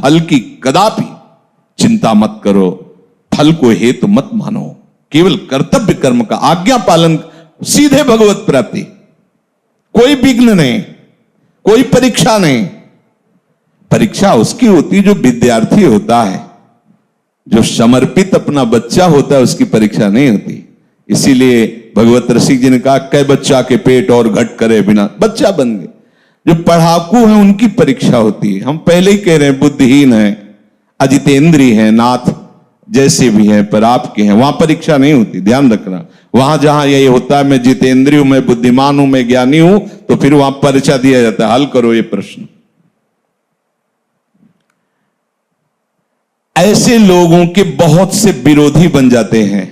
फल की कदापि चिंता मत करो, फल को हेतु मत मानो, केवल कर्तव्य कर्म का आज्ञा पालन, सीधे भगवत प्राप्ति, कोई विघ्न नहीं, कोई परीक्षा नहीं। परीक्षा उसकी होती जो विद्यार्थी होता है, जो समर्पित अपना बच्चा होता है, उसकी परीक्षा नहीं होती। इसीलिए भगवत रसिक जी ने कहा, कै बच्चा के पेट और घट करे बिना, बच्चा बन गए। जो पढ़ाकू हैं उनकी परीक्षा होती है। हम पहले ही कह रहे हैं बुद्धिहीन हैं, अजितेंद्रिय हैं, नाथ जैसे भी हैं, पर आपके हैं, वहां परीक्षा नहीं होती, ध्यान रखना। वहां जहां ये होता है मैं जितेंद्रिय हूं, मैं बुद्धिमान हूं, मैं ज्ञानी हूं, तो फिर वहां परीक्षा दिया जाता है, हल करो ये प्रश्न। ऐसे लोगों के बहुत से विरोधी बन जाते हैं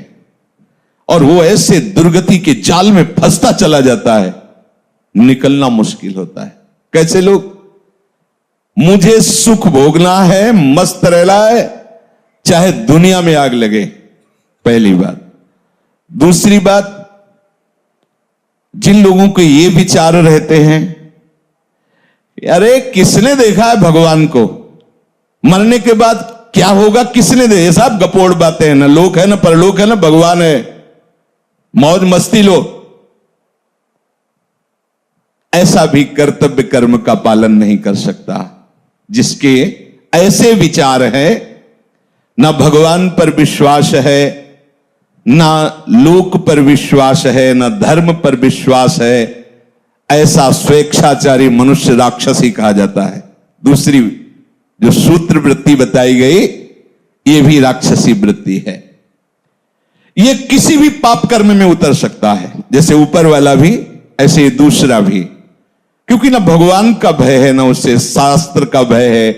और वो ऐसे दुर्गति के जाल में फंसता चला जाता है, निकलना मुश्किल होता है। कैसे लोग? मुझे सुख भोगना है, मस्त रहना है, चाहे दुनिया में आग लगे, पहली बात। दूसरी बात, जिन लोगों के ये विचार रहते हैं, अरे किसने देखा है भगवान को, मरने के बाद क्या होगा किसने दे, ये सब गपोड़ बातें हैं, ना लोक है ना परलोक है ना भगवान है, मौज मस्ती लो। ऐसा भी कर्तव्य कर्म का पालन नहीं कर सकता। जिसके ऐसे विचार है, ना भगवान पर विश्वास है, ना लोक पर विश्वास है, ना धर्म पर विश्वास है, ऐसा स्वेच्छाचारी मनुष्य राक्षस ही कहा जाता है। दूसरी जो सूत्र वृत्ति बताई गई, यह भी राक्षसी वृत्ति है। यह किसी भी पाप कर्म में उतर सकता है, जैसे ऊपर वाला भी ऐसे दूसरा भी, क्योंकि ना भगवान का भय है, ना उससे शास्त्र का भय है।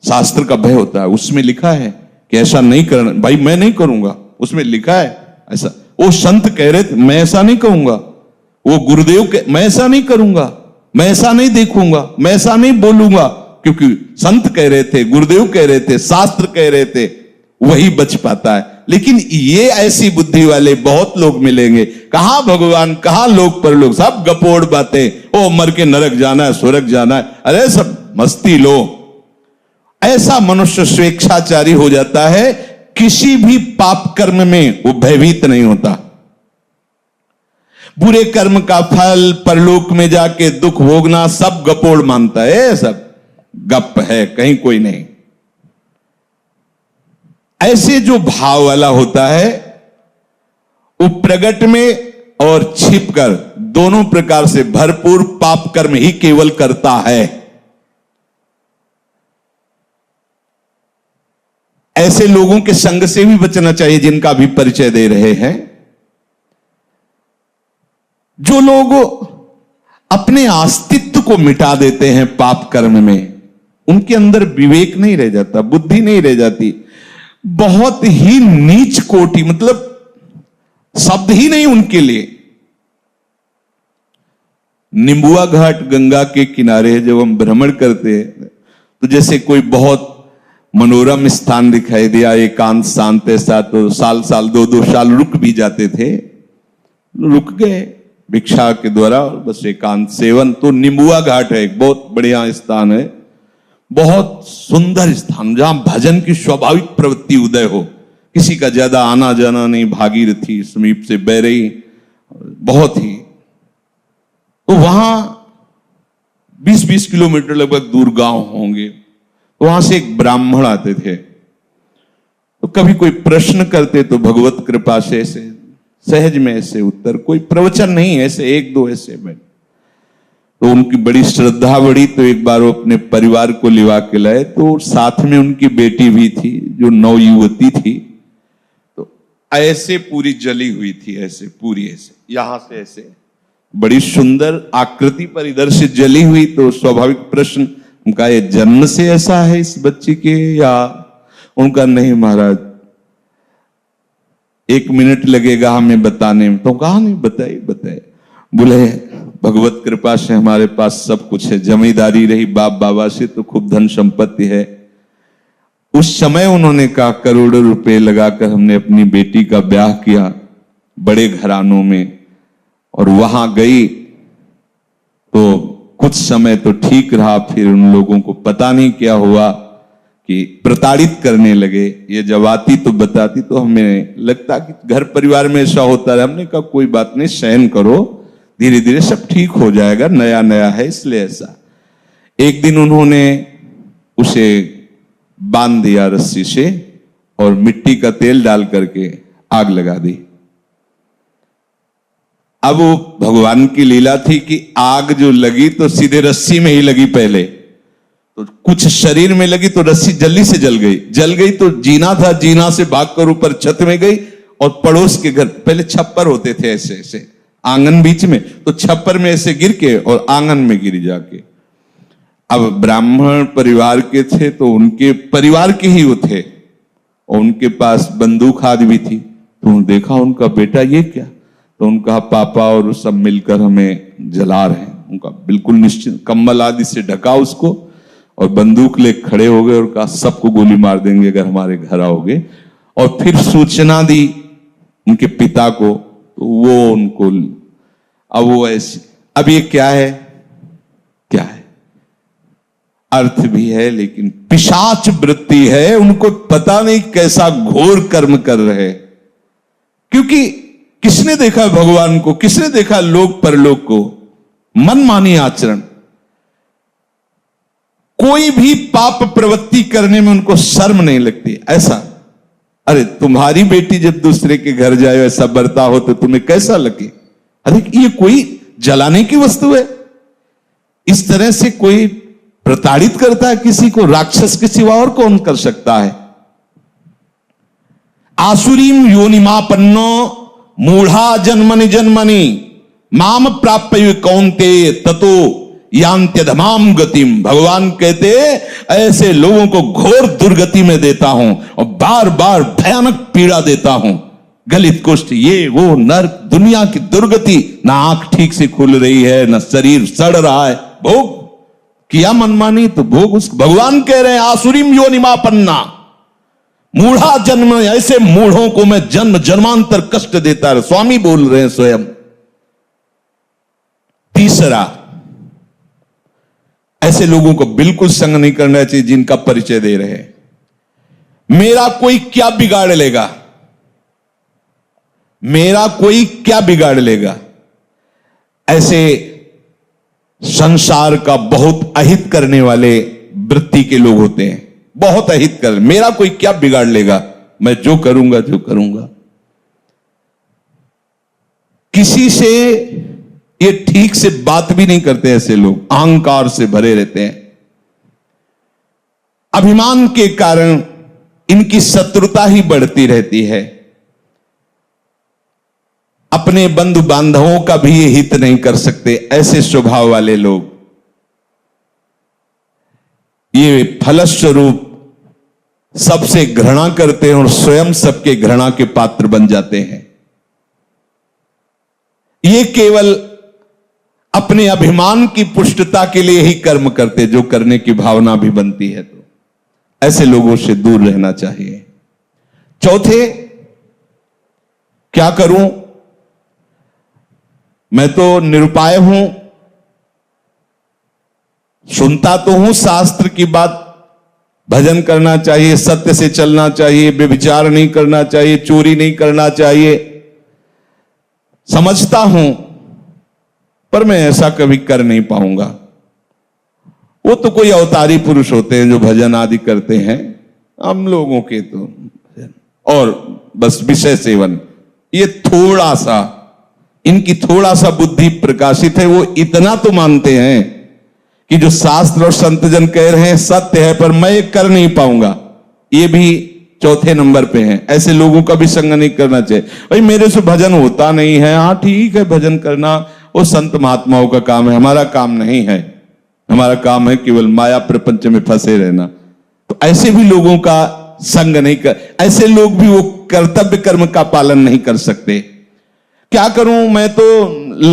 शास्त्र का भय होता है, उसमें लिखा है कि ऐसा नहीं करना, भाई मैं नहीं करूंगा, उसमें लिखा है ऐसा। वो संत कह रहे थे मैं ऐसा नहीं कहूंगा, वो गुरुदेव के मैं ऐसा नहीं करूंगा, मैं ऐसा नहीं देखूंगा, मैं ऐसा नहीं बोलूंगा, क्योंकि संत कह रहे थे, गुरुदेव कह रहे थे, शास्त्र कह रहे थे, वही बच पाता है। लेकिन ये ऐसी बुद्धि वाले बहुत लोग मिलेंगे, कहां भगवान कहां लोक परलोक, सब गपोड़ बातें, ओ मर के नरक जाना है स्वर्ग जाना है, अरे सब मस्ती लो। ऐसा मनुष्य स्वेच्छाचारी हो जाता है, किसी भी पाप कर्म में वो भयभीत नहीं होता। बुरे कर्म का फल, परलोक में जाके दुख भोगना, सब गपोड़ मानता है, सब गप है, कहीं कोई नहीं। ऐसे जो भाव वाला होता है, वो प्रगट में और छिपकर दोनों प्रकार से भरपूर पाप कर्म ही केवल करता है। ऐसे लोगों के संग से भी बचना चाहिए, जिनका भी परिचय दे रहे हैं। जो लोग अपने अस्तित्व को मिटा देते हैं पाप कर्म में, उनके अंदर विवेक नहीं रह जाता, बुद्धि नहीं रह जाती, बहुत ही नीच कोटि, मतलब शब्द ही नहीं उनके लिए। निंबुआ घाट गंगा के किनारे जब हम भ्रमण करते हैं, तो जैसे कोई बहुत मनोरम स्थान दिखाई दिया, एकांत शांत ऐसा, तो साल साल 2-2 साल रुक भी जाते थे, रुक गए भिक्षा के द्वारा, बस एकांत सेवन। तो निंबुआ घाट है, एक बहुत बढ़िया स्थान है, बहुत सुंदर स्थान, जहां भजन की स्वाभाविक प्रवृत्ति उदय हो, किसी का ज्यादा आना जाना नहीं, भागीरथी समीप से बह रही, बहुत ही। तो वहां 20-20 किलोमीटर लगभग दूर गांव होंगे, तो वहां से एक ब्राह्मण आते थे, तो कभी कोई प्रश्न करते तो भगवत कृपा से ऐसे सहज में ऐसे उत्तर, कोई प्रवचन नहीं, ऐसे 1-2 ऐसे में। तो उनकी बड़ी श्रद्धा बढ़ी, तो एक बार वो अपने परिवार को लिवा के लाए, तो साथ में उनकी बेटी भी थी जो नवयुवती थी, तो ऐसे पूरी जली हुई थी, ऐसे पूरी, ऐसे यहां से ऐसे बड़ी सुंदर आकृति पर इधर से जली हुई। तो स्वाभाविक प्रश्न उनका, ये जन्म से ऐसा है इस बच्ची के, या? उनका नहीं महाराज, 1 मिनट लगेगा हमें बताने में। तो कहा नहीं, बताए। बोले भगवत कृपा से हमारे पास सब कुछ है, जमींदारी रही बाप बाबा से, तो खूब धन संपत्ति है। उस समय उन्होंने कहा करोड़ों रुपए लगाकर हमने अपनी बेटी का ब्याह किया बड़े घरानों में, और वहां गई तो कुछ समय तो ठीक रहा, फिर उन लोगों को पता नहीं क्या हुआ, कि प्रताड़ित करने लगे। ये जब आती तो बताती तो हमें लगता कि घर परिवार में ऐसा होता है। हमने कहा कोई बात नहीं, सहन करो, धीरे धीरे सब ठीक हो जाएगा, नया नया है इसलिए ऐसा। एक दिन उन्होंने उसे बांध दिया रस्सी से और मिट्टी का तेल डाल करके आग लगा दी। अब वो भगवान की लीला थी कि आग जो लगी तो सीधे रस्सी में ही लगी पहले, तो कुछ शरीर में लगी तो रस्सी जल्दी से जल गई तो जीना था, जीना से भागकर ऊपर छत में गई और पड़ोस के घर, पहले छप्पर होते थे ऐसे ऐसे आंगन बीच में, तो छप्पर में ऐसे गिर के और आंगन में गिर जाके। अब ब्राह्मण परिवार के थे तो उनके परिवार के ही वो थे और उनके पास बंदूक आदि भी थी। तो देखा उनका बेटा ये क्या, तो उनका पापा और सब मिलकर हमें जला रहे हैं। उनका बिल्कुल निश्चित कंबल आदि से ढका उसको और बंदूक ले खड़े हो गए और कहा सबको गोली मार देंगे अगर हमारे घर आओगे। और फिर सूचना दी उनके पिता को, तो वो उनको, अब वो ऐसी, अब ये क्या है, क्या है, अर्थ भी है लेकिन पिशाच वृत्ति है। उनको पता नहीं कैसा घोर कर्म कर रहे, क्योंकि किसने देखा भगवान को, किसने देखा लोक परलोक को, मनमानी आचरण। कोई भी पाप प्रवृत्ति करने में उनको शर्म नहीं लगती। ऐसा, अरे तुम्हारी बेटी जब दूसरे के घर जाए ऐसा बर्ताव हो तो तुम्हें कैसा लगे, अरे ये कोई जलाने की वस्तु है। इस तरह से कोई प्रताड़ित करता है किसी को, राक्षस के सिवा और कौन कर सकता है। आसुरीम योनिमापन्नो मूढ़ा जन्मनि जन्मनि माम प्राप्य कौन्ते ततो यांत्यधमाम गतिम। भगवान कहते ऐसे लोगों को घोर दुर्गति में देता हूं और बार बार भयानक पीड़ा देता हूं, गलित कुष्ठ, ये वो नर्क, दुनिया की दुर्गति। ना आंख ठीक से खुल रही है, ना शरीर सड़ रहा है, भोग किया मनमानी तो भोग। उस भगवान कह रहे हैं आसुरीम योनिमापन्ना मूढ़ा जन्म, ऐसे मूढ़ों को मैं जन्म जन्मांतर कष्ट देता है, स्वामी बोल रहे हैं स्वयं। तीसरा, ऐसे लोगों को बिल्कुल संग नहीं करना चाहिए जिनका परिचय दे रहे हैं। मेरा कोई क्या बिगाड़ लेगा, मेरा कोई क्या बिगाड़ लेगा, ऐसे संसार का बहुत अहित करने वाले वृत्ति के लोग होते हैं। बहुत अहित कर, मेरा कोई क्या बिगाड़ लेगा, मैं जो करूंगा जो करूंगा। किसी से ये ठीक से बात भी नहीं करते ऐसे लोग, अहंकार से भरे रहते हैं। अभिमान के कारण इनकी शत्रुता ही बढ़ती रहती है। अपने बंधु बांधवों का भी ये हित नहीं कर सकते ऐसे स्वभाव वाले लोग। ये फलस्वरूप सबसे घृणा करते हैं और स्वयं सबके घृणा के पात्र बन जाते हैं। ये केवल अपने अभिमान की पुष्टता के लिए ही कर्म करते, जो करने की भावना भी बनती है तो ऐसे लोगों से दूर रहना चाहिए। चौथे, क्या करूं, मैं तो निरुपाय हूं, सुनता तो हूं शास्त्र की बात, भजन करना चाहिए, सत्य से चलना चाहिए, व्यभिचार नहीं करना चाहिए, चोरी नहीं करना चाहिए, समझता हूं, पर मैं ऐसा कभी कर नहीं पाऊंगा। वो तो कोई अवतारी पुरुष होते हैं जो भजन आदि करते हैं, हम लोगों के तो और बस विषय सेवन, ये थोड़ा सा, इनकी थोड़ा सा बुद्धि प्रकाशित है। वो इतना तो मानते हैं कि जो शास्त्र और संतजन कह रहे हैं सत्य है, पर मैं ये कर नहीं पाऊंगा, ये भी चौथे नंबर पे हैं। ऐसे लोगों का भी संग नहीं करना चाहिए। भाई मेरे से भजन होता नहीं है, हाँ ठीक है, भजन करना वो संत महात्माओं का काम है, हमारा काम नहीं है। हमारा काम है केवल माया प्रपंच में फंसे रहना। तो ऐसे भी लोगों का संग नहीं कर, ऐसे लोग भी वो कर्तव्य कर्म का पालन नहीं कर सकते। क्या करूं, मैं तो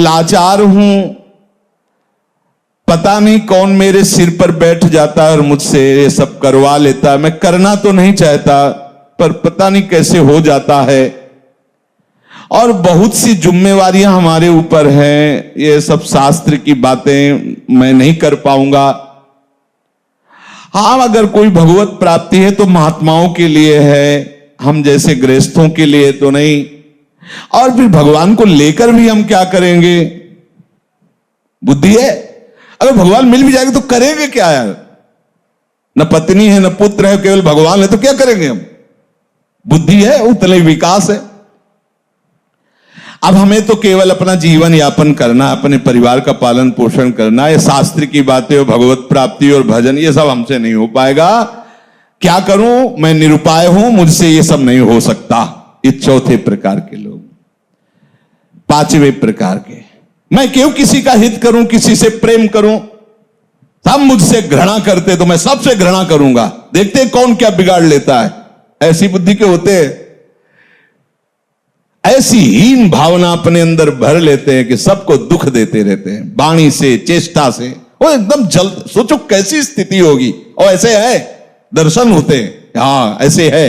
लाचार हूं, पता नहीं कौन मेरे सिर पर बैठ जाता है और मुझसे ये सब करवा लेता है। मैं करना तो नहीं चाहता, पर पता नहीं कैसे हो जाता है। और बहुत सी जिम्मेवारियां हमारे ऊपर हैं, ये सब शास्त्र की बातें मैं नहीं कर पाऊंगा। हाँ, अगर कोई भगवत प्राप्ति है तो महात्माओं के लिए है, हम जैसे गृहस्थों के लिए तो नहीं। और फिर भगवान को लेकर भी हम क्या करेंगे? बुद्धि है, अगर भगवान मिल भी जाएगा तो करेंगे क्या यार? न पत्नी है, न पुत्र है, केवल भगवान है, तो क्या करेंगे हम? बुद्धि है, उतने विकास है। अब हमें तो केवल अपना जीवन यापन करना, अपने परिवार का पालन पोषण करना, ये शास्त्र की बातें और भगवत प्राप्ति और भजन ये सब हमसे नहीं हो पाएगा। क्या करूं? मैं निरुपाय हूं, मुझसे ये सब नहीं हो सकता। ये चौथे प्रकार के लोग। पांचवें प्रकार के, मैं क्यों किसी का हित करूं, किसी से प्रेम करूं? सब मुझसे घृणा करते तो मैं सबसे घृणा करूंगा, देखते कौन क्या बिगाड़ लेता है। ऐसी बुद्धि के होते हैं, ऐसी हीन भावना अपने अंदर भर लेते हैं कि सबको दुख देते रहते हैं, वाणी से, चेष्टा से। वो एकदम जल्द, सोचो कैसी स्थिति होगी। और ऐसे है, दर्शन होते हैं, हाँ ऐसे है।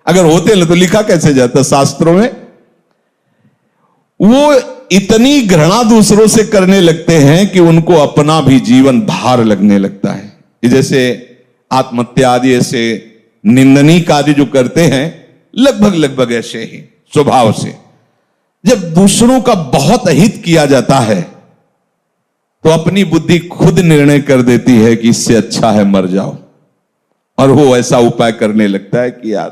अगर होते ना तो लिखा कैसे जाता शास्त्रों में? वो इतनी घृणा दूसरों से करने लगते हैं कि उनको अपना भी जीवन भार लगने लगता है। जैसे आत्महत्या आदि ऐसे निंदनीय कार्य जो करते हैं, लगभग ऐसे ही स्वभाव से। जब दूसरों का बहुत हित किया जाता है तो अपनी बुद्धि खुद निर्णय कर देती है कि इससे अच्छा है मर जाओ, और वो ऐसा उपाय करने लगता है कि यार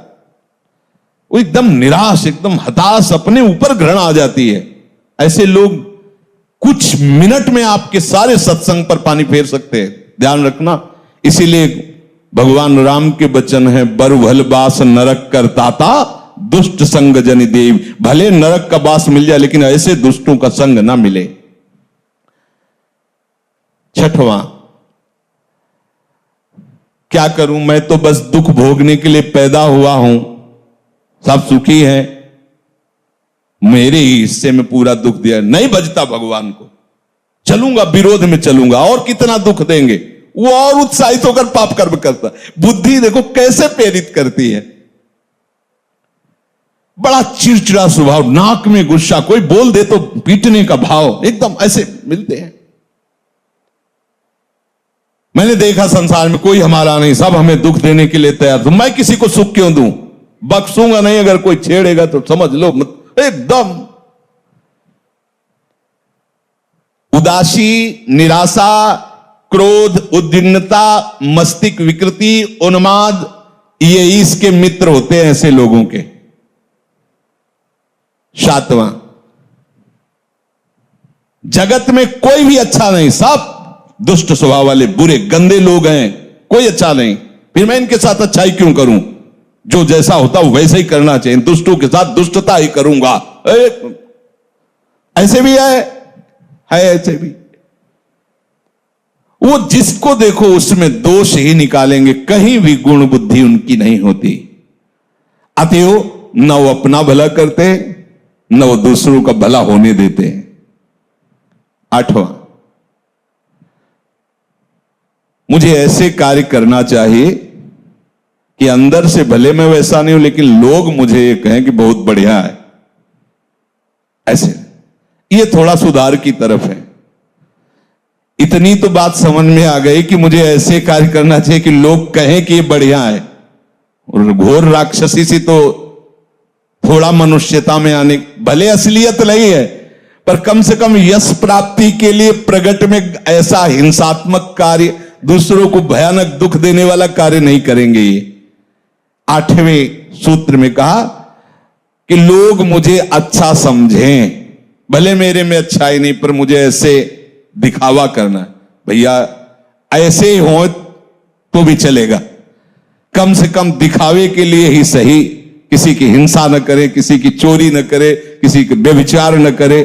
वो एकदम निराश, एकदम हताश, अपने ऊपर घृणा आ जाती है। ऐसे लोग कुछ मिनट में आपके सारे सत्संग पर पानी फेर सकते हैं, ध्यान रखना। इसीलिए भगवान राम के वचन है, बर भल बास नरक करताता, दुष्ट संग जनि देव। भले नरक का बास मिल जाए लेकिन ऐसे दुष्टों का संग ना मिले। छठवां, क्या करूं, मैं तो बस दुख भोगने के लिए पैदा हुआ हूं, सब सुखी है, मेरे ही हिस्से में पूरा दुख दिया। नहीं बजता भगवान को, चलूंगा विरोध में चलूंगा, और कितना दुख देंगे। वो और उत्साहित होकर पाप कर्म करता। बुद्धि देखो कैसे प्रेरित करती है। बड़ा चिड़चिड़ा स्वभाव, नाक में गुस्सा, कोई बोल दे तो पीटने का भाव, एकदम ऐसे मिलते हैं। मैंने देखा संसार में कोई हमारा नहीं, सब हमें दुख देने के लिए तैयार। तो मैं किसी को सुख क्यों दूं? बख्शूंगा नहीं, अगर कोई छेड़ेगा तो समझ लो एकदम उदासी, निराशा, क्रोध, उद्विग्नता, मस्तिष्क विकृति, उन्माद, ये इसके मित्र होते हैं ऐसे लोगों के। सातवां, जगत में कोई भी अच्छा नहीं, सब दुष्ट स्वभाव वाले, बुरे गंदे लोग हैं, कोई अच्छा नहीं। फिर मैं इनके साथ अच्छाई क्यों करूं? जो जैसा होता वैसे ही करना चाहिए, दुष्टों के साथ दुष्टता ही करूंगा। ऐसे भी है ऐसे भी। वो जिसको देखो उसमें दोष ही निकालेंगे, कहीं भी गुण बुद्धि उनकी नहीं होती। अतएव न वो अपना भला करते, न वो दूसरों का भला होने देते। आठवां, मुझे ऐसे कार्य करना चाहिए कि अंदर से भले मैं वैसा नहीं हूं लेकिन लोग मुझे ये कहें कि बहुत बढ़िया है। ऐसे ये थोड़ा सुधार की तरफ है। इतनी तो बात समझ में आ गई कि मुझे ऐसे कार्य करना चाहिए कि लोग कहें कि ये बढ़िया है। और घोर राक्षसी से तो थोड़ा मनुष्यता में आने, भले असलियत नहीं है पर कम से कम यश प्राप्ति के लिए प्रगट में ऐसा हिंसात्मक कार्य, दूसरों को भयानक दुख देने वाला कार्य नहीं करेंगे। ये आठवें सूत्र में कहा कि लोग मुझे अच्छा समझें, भले मेरे में अच्छाई नहीं पर मुझे ऐसे दिखावा करना। भैया ऐसे हो तो भी चलेगा, कम से कम दिखावे के लिए ही सही। किसी की हिंसा न करे, किसी की चोरी न करे, किसी के व्यभिचार न करे।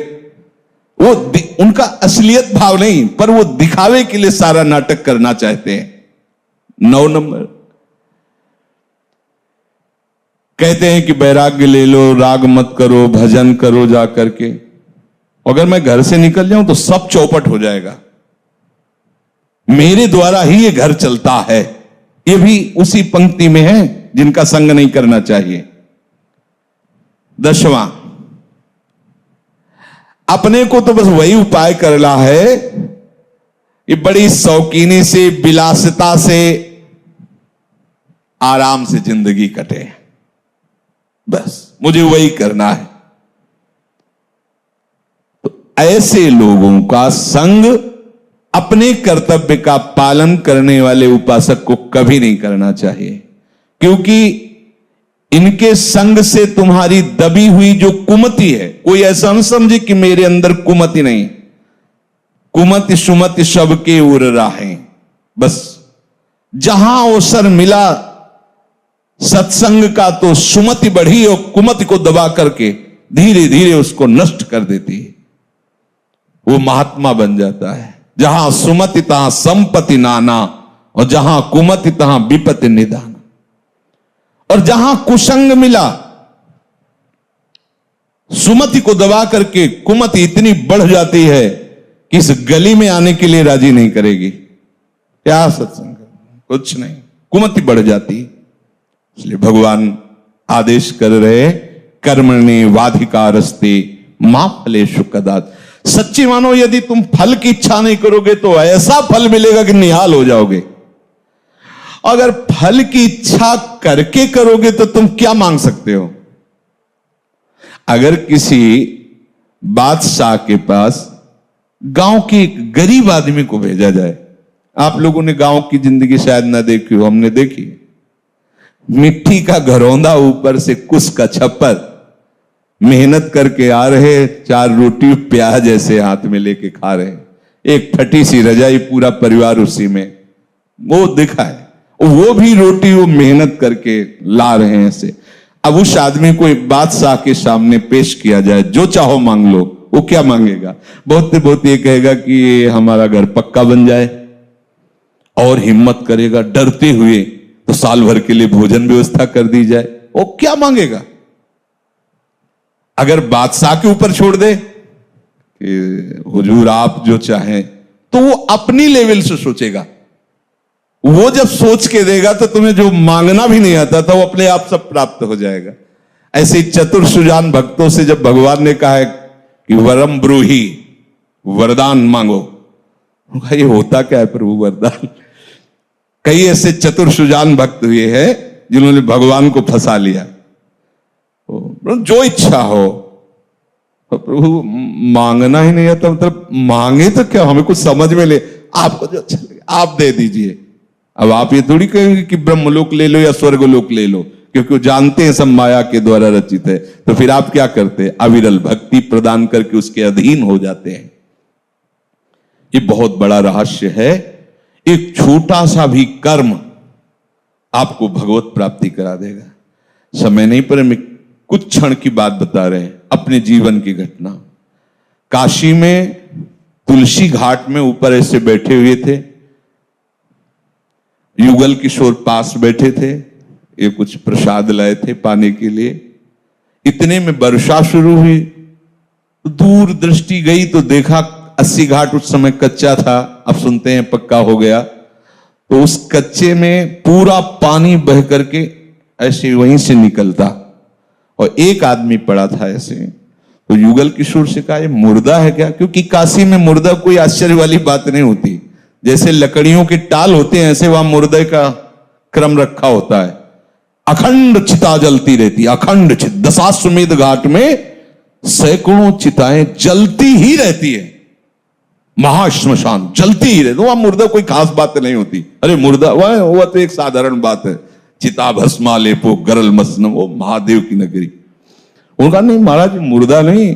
वो उनका असलियत भाव नहीं, पर वो दिखावे के लिए सारा नाटक करना चाहते हैं। 9 नंबर, कहते हैं कि वैराग्य ले लो, राग मत करो, भजन करो जा करके। अगर मैं घर से निकल जाऊं तो सब चौपट हो जाएगा, मेरे द्वारा ही ये घर चलता है। ये भी उसी पंक्ति में है जिनका संग नहीं करना चाहिए। 10वां, अपने को तो बस वही उपाय करना है कि बड़ी शौकीनी से, विलासिता से आराम से जिंदगी कटे, बस मुझे वही करना है। तो ऐसे लोगों का संग अपने कर्तव्य का पालन करने वाले उपासक को कभी नहीं करना चाहिए, क्योंकि इनके संग से तुम्हारी दबी हुई जो कुमति है, कोई ऐसा न समझे कि मेरे अंदर कुमति नहीं, कुमति सुमति सबके उर राहें, बस जहां अवसर मिला सत्संग का तो सुमति बढ़ी और कुमति को दबा करके धीरे धीरे उसको नष्ट कर देती है, वो महात्मा बन जाता है। जहां सुमति तहां संपत्ति नाना और जहां कुमति तहां विपत्ति निदान। और जहां कुसंग मिला सुमति को दबा करके कुमति इतनी बढ़ जाती है कि इस गली में आने के लिए राजी नहीं करेगी। क्या सत्संग, कुछ नहीं, कुमति बढ़ जाती। इसलिए भगवान आदेश कर रहे कर्मण्ये वाधिकारस्ते मा फलेषु कदाचित्। सच्ची मानो यदि तुम फल की इच्छा नहीं करोगे तो ऐसा फल मिलेगा कि निहाल हो जाओगे। अगर फल की इच्छा करके करोगे तो तुम क्या मांग सकते हो? अगर किसी बादशाह के पास गांव के एक गरीब आदमी को भेजा जाए, आप लोगों ने गांव की जिंदगी शायद ना देखी हो, हमने देखी। मिट्टी का घरौंदा, ऊपर से कुस का छप्पर, मेहनत करके आ रहे, 4 रोटी प्याज ऐसे हाथ में लेके खा रहे, एक फटी सी रजाई, पूरा परिवार उसी में, वो दिखा है। वो भी रोटी वो मेहनत करके ला रहे हैं ऐसे। अब उस आदमी को एक बादशाह के सामने पेश किया जाए, जो चाहो मांग लो, वो क्या मांगेगा? बहुत ये कहेगा कि ये हमारा घर पक्का बन जाए, और हिम्मत करेगा डरते हुए तो साल भर के लिए भोजन व्यवस्था कर दी जाए। वो क्या मांगेगा? अगर बादशाह के ऊपर छोड़ दे कि हुजूर आप जो चाहें, तो वो अपनी लेवल से सोचेगा। वो जब सोच के देगा तो तुम्हें जो मांगना भी नहीं आता था वो अपने आप सब प्राप्त हो जाएगा। ऐसे चतुर सुजान भक्तों से जब भगवान ने कहा है कि वरम ब्रूहि, वरदान मांगो, ये होता क्या है प्रभु वरदान? कई ऐसे चतुर सुजान भक्त हुए हैं जिन्होंने भगवान को फंसा लिया। जो इच्छा हो, तो प्रभु मांगना ही नहीं आता, मतलब मांगे तो क्या, हमें कुछ समझ में ले, आपको जो अच्छा लगे आप दे दीजिए। अब आप ये थोड़ी कहेंगे कि ब्रह्मलोक ले लो या स्वर्गलोक ले लो, क्योंकि वो जानते हैं सब माया के द्वारा रचित है। तो फिर आप क्या करते हैं? अविरल भक्ति प्रदान करके उसके अधीन हो जाते हैं। ये बहुत बड़ा रहस्य है। एक छोटा सा भी कर्म आपको भगवत प्राप्ति करा देगा। समय नहीं, पर मैं कुछ क्षण की बात बता रहे हैं, अपने जीवन की घटना। काशी में तुलसी घाट में ऊपर ऐसे बैठे हुए थे, युगल किशोर पास बैठे थे, ये कुछ प्रसाद लाए थे पाने के लिए। इतने में वर्षा शुरू हुई, दूर दृष्टि गई तो देखा 80 घाट उस समय कच्चा था, अब सुनते हैं पक्का हो गया। तो उस कच्चे में पूरा पानी बह करके ऐसे वहीं से निकलता, और एक आदमी पड़ा था ऐसे। तो युगल किशोर से कहा, ये मुर्दा है क्या? क्योंकि काशी में मुर्दा कोई आश्चर्य वाली बात नहीं होती। जैसे लकड़ियों के टाल होते हैं, ऐसे वहां मुर्दे का क्रम रखा होता है। अखंड चिता जलती रहती, अखंड चिता। दशाश्वमेध घाट में सैकड़ों चिताएं जलती ही रहती है, महाश्मशान जलती ही रहती। वहां मुर्दा कोई खास बात नहीं होती। अरे मुर्दा वह तो एक साधारण बात है, चिता भस्मा लेपो गरल मसनम, वो महादेव की नगरी। उनका नहीं महाराज, मुर्दा नहीं,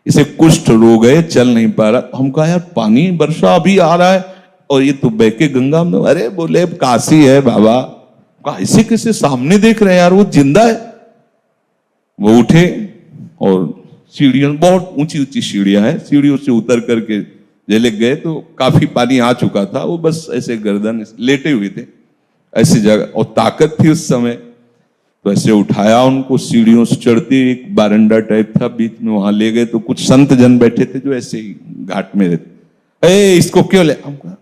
इसे कुष्ठ रोग है, चल नहीं पा रहा। हम कहा यार पानी वर्षा अभी आ रहा है और ये तो बहके गंगा में। अरे बोले काशी है बाबा। कहा ऐसे कैसे? सामने देख रहे हैं यार, वो जिंदा है। वो उठे और सीढ़ियां, बहुत ऊंची ऊंची सीढ़ियां हैं, सीढ़ियों से उतर करके जले गए तो काफी पानी आ चुका था। वो बस ऐसे गर्दन लेटे हुए थे ऐसी जगह, और ताकत थी उस समय। तो ऐसे उठाया उनको, सीढ़ियों से चढ़ते, एक बारंडा टाइप था बीच में, वहां ले गए। तो कुछ संत जन बैठे थे जो ऐसे ही घाट में रहते। इसको क्यों ले? हम कहा